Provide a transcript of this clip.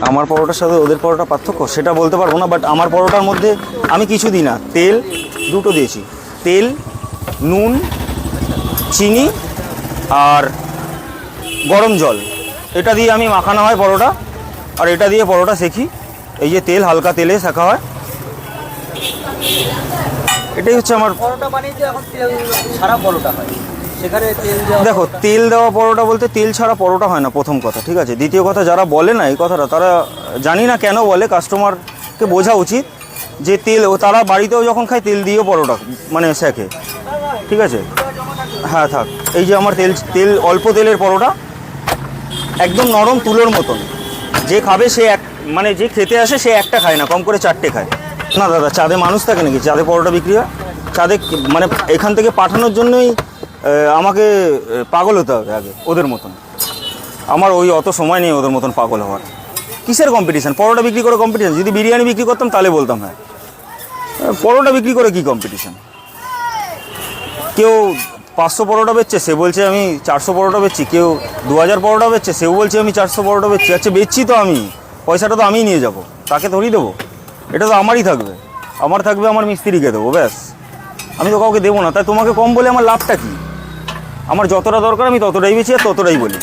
আমার পরোটার সাথে ওদের পরোটা পার্থক্য সেটা বলতে পারবো না, বাট আমার পরোটার মধ্যে আমি কিছু দিই না। তেল দুটো দিয়েছি, তেল, নুন, চিনি আর গরম জল, এটা দিয়ে আমি মাখানো হয় পরোটা, আর এটা দিয়ে পরোটা সেঁকি। এই যে তেল, হালকা তেলে সেঁকা হয়, এটাই হচ্ছে আমার পরোটা বানিয়ে যে এখন তেল ছাড়া পরোটা হয়, সেখানে তেল দেওয়া। দেখো, তেল দেওয়া পরোটা বলতে তেল ছাড়া পরোটা হয় না, প্রথম কথা, ঠিক আছে। দ্বিতীয় কথা, যারা বলে না এই কথাটা, তারা জানি না কেন বলে, কাস্টমারকে বোঝা উচিত যে তেল, ও তারা বাড়িতেও যখন খায় তেল দিয়েও পরোটা মানে শেখে, ঠিক আছে। হ্যাঁ থাক, এই যে আমার তেল অল্প তেলের পরোটা, একদম নরম তুলোর মতন। যে খাবে সে মানে যে খেতে আসে সে একটা খায় না, কম করে 4টে খায়। না দাদা, চাঁদে মানুষ থাকে নাকি চাঁদে পরোটা বিক্রি হয়? চাঁদে মানে এখান থেকে পাঠানোর জন্যই আমাকে পাগল হতে হবে আগে ওদের মতন। আমার ওই অত সময় নেই ওদের মতন পাগল হওয়ার। কিসের কম্পিটিশান? পরোটা বিক্রি করে কম্পিটিশান? যদি বিরিয়ানি বিক্রি করতাম তাহলে বলতাম হ্যাঁ, পরোটা বিক্রি করে কী কম্পিটিশান? কেউ 500 পরোটা বেচছে, সে বলছে আমি 400 পরোটা বেচছি। কেউ 2000 পরোটা বেচছে, সেও বলছে আমি 400 পরোটা বেচছি। আচ্ছা, বেচছি তো আমি, পয়সাটা তো আমিই নিয়ে যাব, তাকে ধরিয়ে দেবো? এটা তো আমারই থাকবে, আমার থাকবে, আমার মিস্ত্রিকে দেবো, ব্যাস। আমি তো কাউকে দেবো না। তাই তোমাকে কম বলে আমার লাভটা কী? আমার যতটা দরকার আমি ততটাই বেচি আর ততটাই বলি।